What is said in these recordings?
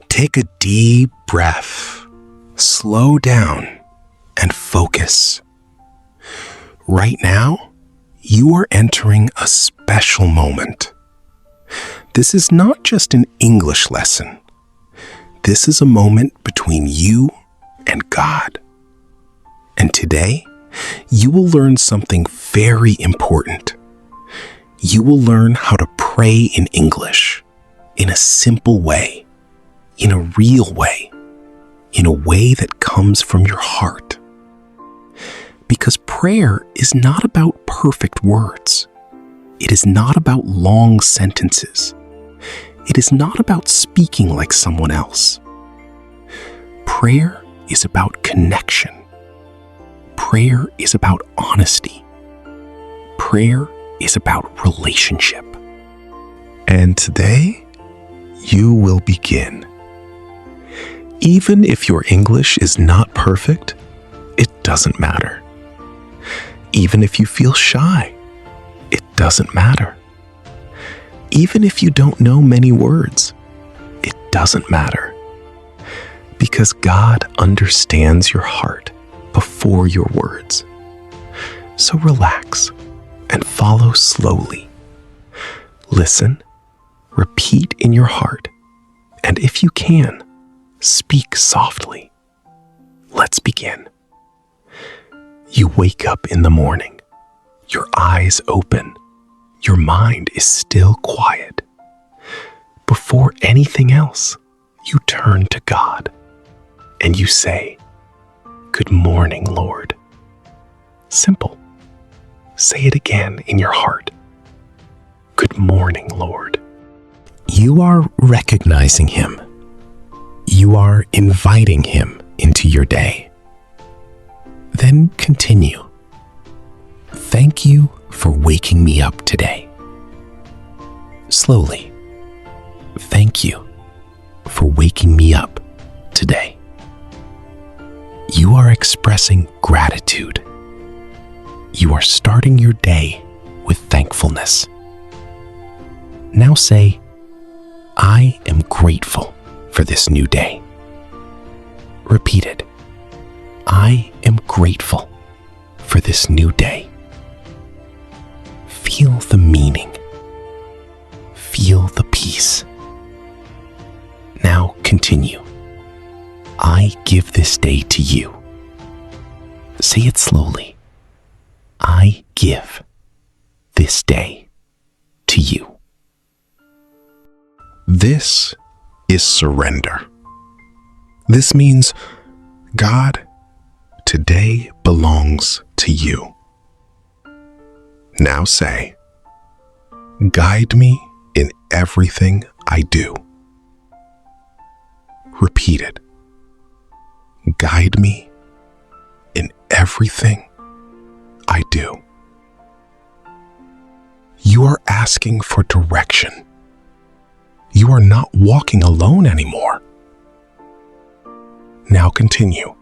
Take a deep breath, slow down, and focus. Right now, you are entering a special moment. This is not just an English lesson. This is a moment between you and God. And today, you will learn something very important. You will learn how to pray in English, in a simple way, in a real way, in a way that comes from your heart. Because prayer is not about perfect words. It is not about long sentences. It is not about speaking like someone else. Prayer is about connection. Prayer is about honesty. Prayer is about relationship. And today, you will begin. Even if your English is not perfect, it doesn't matter. Even if you feel shy, it doesn't matter. Even if you don't know many words, it doesn't matter. Because God understands your heart before your words. So relax and follow slowly. Listen, repeat in your heart, and if you can, speak softly. Let's begin. You wake up in the morning, your eyes open, your mind is still quiet. Before anything else, you turn to God and you say, "Good morning, Lord." Simple. Say it again in your heart. "Good morning, Lord." You are recognizing Him. You are inviting Him into your day. Then continue. Thank you for waking me up today. Slowly. Thank you for waking me up today. You are expressing gratitude. You are starting your day with thankfulness. Now say, "I am grateful for this new day." Repeat it. I am grateful for this new day. Feel the meaning. Feel the peace. Now continue. I give this day to you. Say it slowly. I give this day to you. This is surrender. This means, God, today belongs to you. Now say, guide me in everything I do. Repeat it. Guide me in everything I do. You are asking for direction. You are not walking alone anymore. Now continue.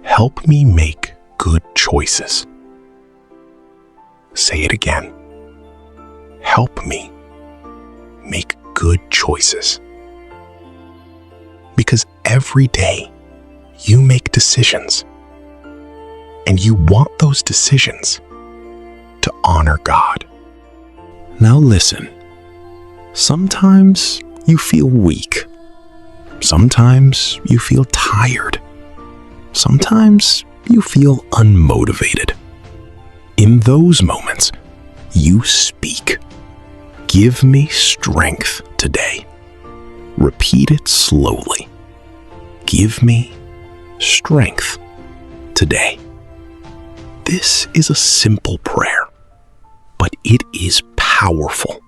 Help me make good choices. Say it again. Help me make good choices. Because every day you make decisions, and you want those decisions to honor God. Now listen. Sometimes you feel weak. Sometimes you feel tired. Sometimes you feel unmotivated. In those moments, you speak. Give me strength today. Repeat it slowly. Give me strength today. This is a simple prayer, but it is powerful.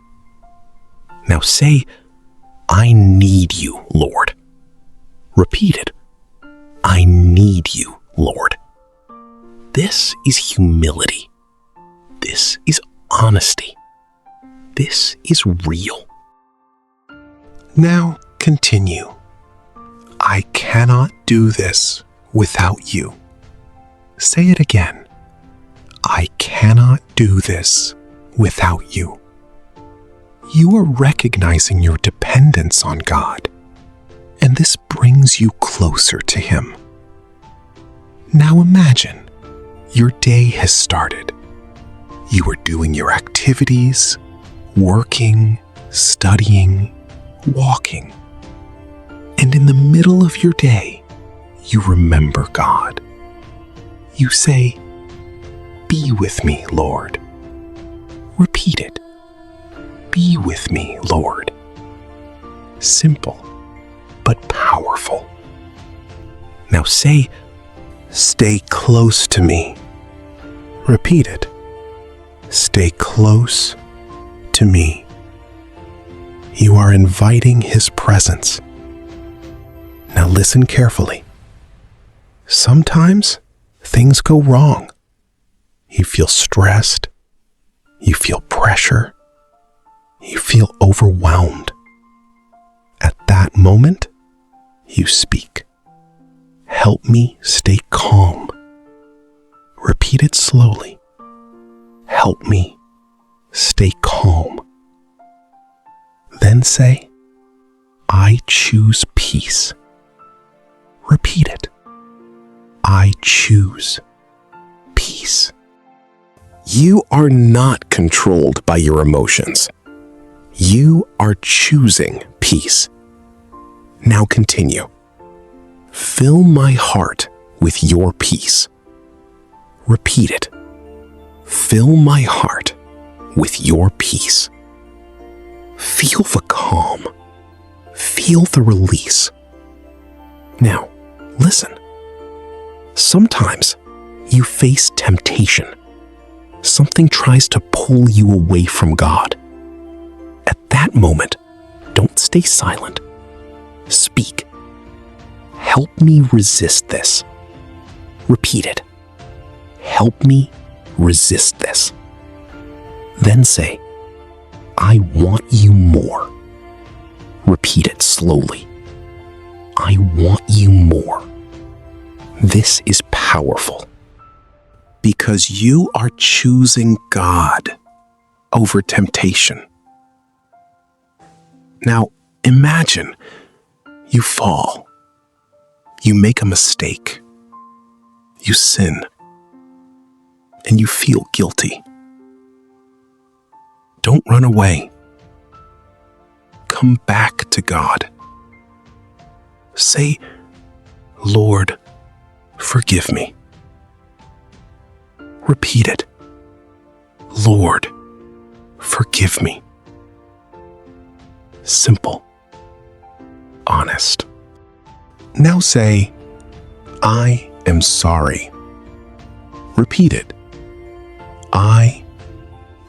Now say, I need you, Lord. Repeat it. I need you, Lord. This is humility. This is honesty. This is real. Now continue. I cannot do this without you. Say it again. I cannot do this without you. You are recognizing your dependence on God and this brings you closer to Him. Now imagine your day has started. You are doing your activities, working, studying, walking. And in the middle of your day, you remember God. You say, "Be with me, Lord." Repeat it. "Be with me, Lord." Simple, but powerful. Now say, "Stay close to me." Repeat it. "Stay close to me." You are inviting His presence. Now listen carefully. Sometimes things go wrong. You feel stressed. You feel pressure. You feel overwhelmed. At that moment, you speak. "Help me stay calm." Repeat it slowly. "Help me stay calm." Then say, "I choose peace." Repeat it. "I choose peace." You are not controlled by your emotions. You are choosing peace. Now continue. "Fill my heart with your peace." Repeat it. "Fill my heart with your peace." Feel the calm. Feel the release. Now, listen. Sometimes you face temptation. Something tries to pull you away from God. At that moment, don't stay silent. Speak. "Help me resist this." Repeat it. "Help me resist this." Then say, "I want you more." Repeat it slowly. "I want you more." This is powerful because you are choosing God over temptation. Now, imagine you fall. You make a mistake. You sin. And you feel guilty. Don't run away. Come back to God. Say, "Lord, forgive me." Repeat it. "Lord, forgive me." Simple. Honest. Now say, "I am sorry." Repeat it. "I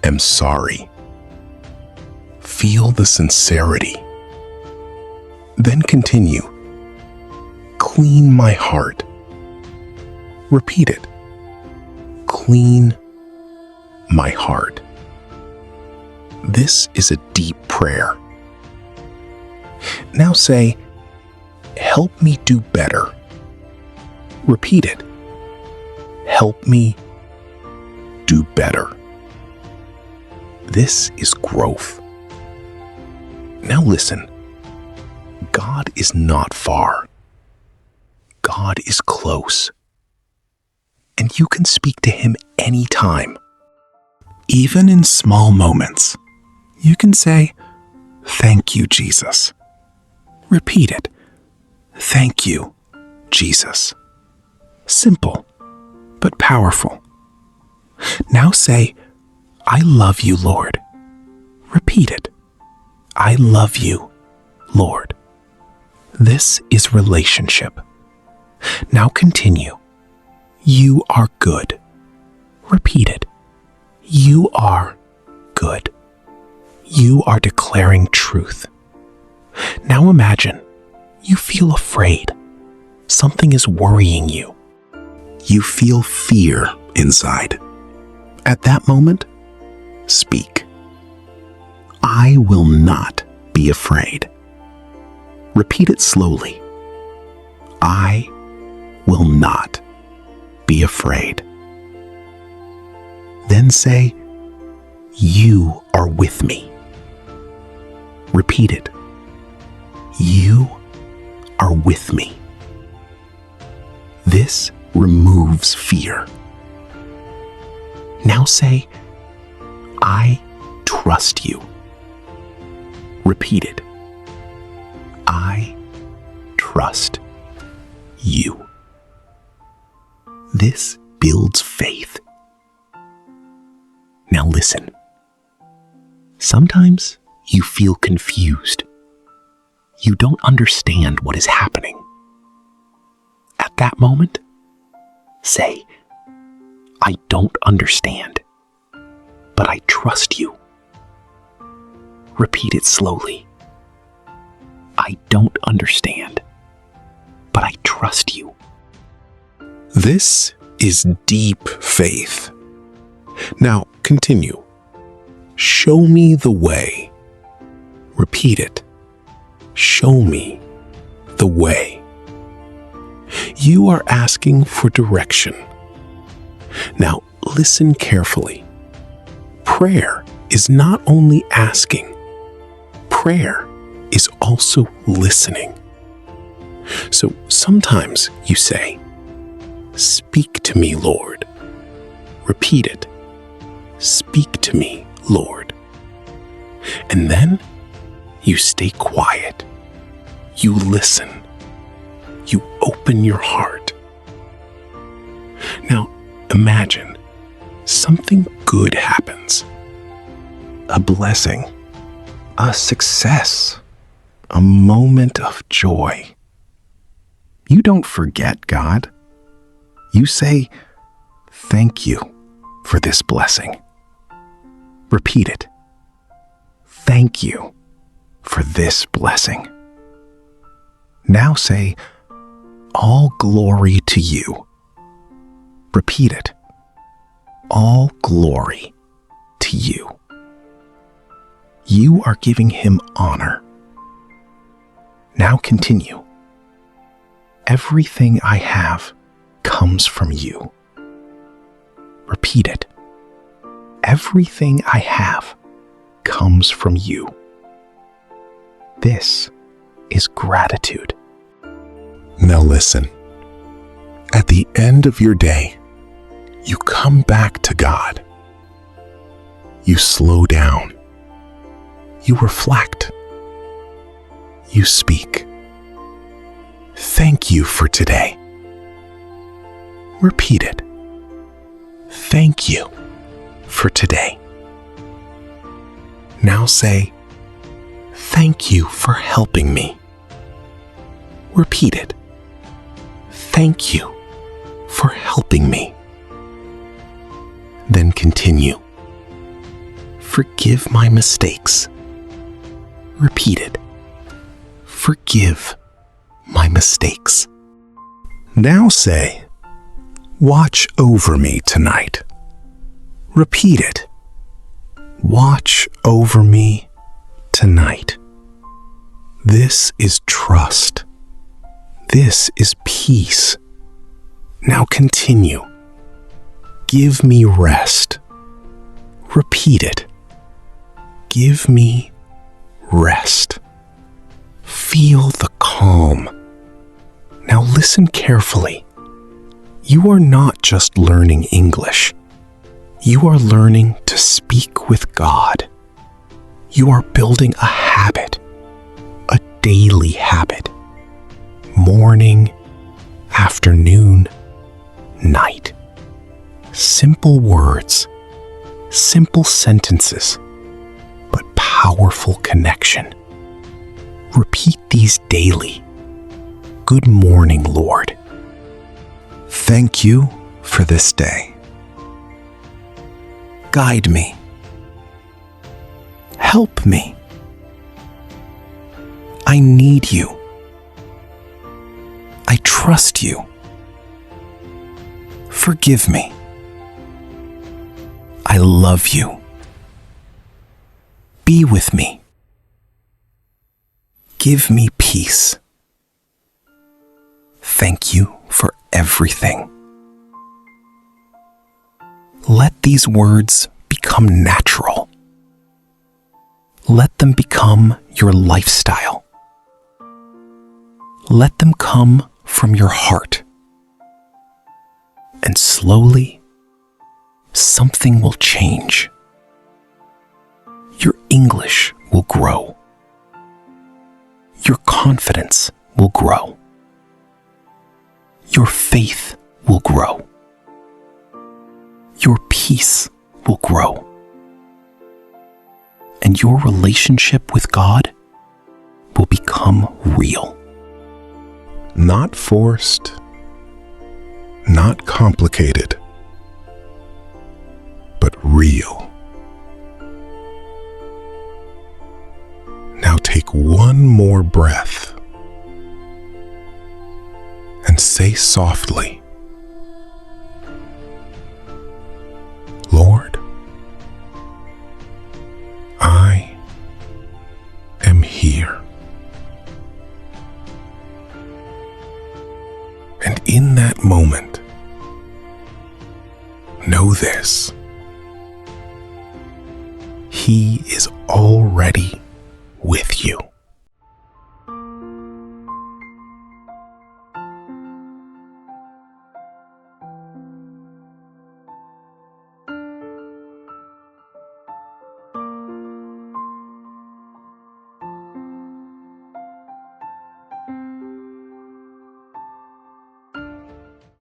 am sorry." Feel the sincerity. Then continue. "Clean my heart." Repeat it. "Clean my heart." This is a deep prayer. Now say, "Help me do better." Repeat it. "Help me do better." This is growth. Now listen. God is not far. God is close. And you can speak to Him anytime. Even in small moments, you can say, "Thank you, Jesus." Repeat it. "Thank you, Jesus." Simple, but powerful. Now say, "I love you, Lord." Repeat it. "I love you, Lord." This is relationship. Now continue. "You are good." Repeat it. "You are good." You are declaring truth. Now imagine you feel afraid. Something is worrying you. You feel fear inside. At that moment, speak. "I will not be afraid." Repeat it slowly. "I will not be afraid." Then say, "You are with me." Repeat it. "You are with me. This removes fear. Now say, I trust you. Repeat it. I trust you. This builds faith. Now listen. Sometimes you feel confused. You don't understand what is happening. At that moment, say, I don't understand, but I trust you. Repeat it slowly. I don't understand, but I trust you. This is deep faith. Now continue. Show me the way. Repeat it. Show me the way. You are asking for direction. Now listen carefully. Prayer is not only asking. Prayer is also listening. So sometimes you say, speak to me, Lord. Repeat it. Speak to me, Lord. And then you stay quiet. You listen. You open your heart. Now imagine something good happens. A blessing, a success, a moment of joy. You don't forget God. You say, thank you for this blessing. Repeat it. Thank you for this blessing. Now say, all glory to you. Repeat it. All glory to you. You are giving him honor. Now continue. Everything I have comes from you. Repeat it. Everything I have comes from you. This is gratitude. Now listen. At the end of your day, you come back to God. You slow down. You reflect. You speak. Thank you for today. Repeat it. Thank you for today. Now say, thank you for helping me. Repeat it. Thank you for helping me. Then continue. Forgive my mistakes. Repeat it. Forgive my mistakes. Now say, watch over me tonight. Repeat it. Watch over me tonight. This is trust. This is peace. Now continue. Give me rest. Repeat it. Give me rest. Feel the calm. Now listen carefully. You are not just learning English. You are learning to speak with God. You are building a habit, a daily habit. Morning, afternoon, night. Simple words, simple sentences, but powerful connection. Repeat these daily. Good morning, Lord. Thank you for this day. Guide me. Help me. I need you. I trust you. Forgive me. I love you. Be with me. Give me peace. Thank you for everything. Let these words become natural. Let them become your lifestyle. Let them come from your heart. And slowly, something will change. Your English will grow. Your confidence will grow. Your faith will grow. Your peace will grow. And your relationship with God will become real. Not forced, not complicated, but real. Now take one more breath and say softly, Lord, I am here. And in that moment, know this: He is already with you.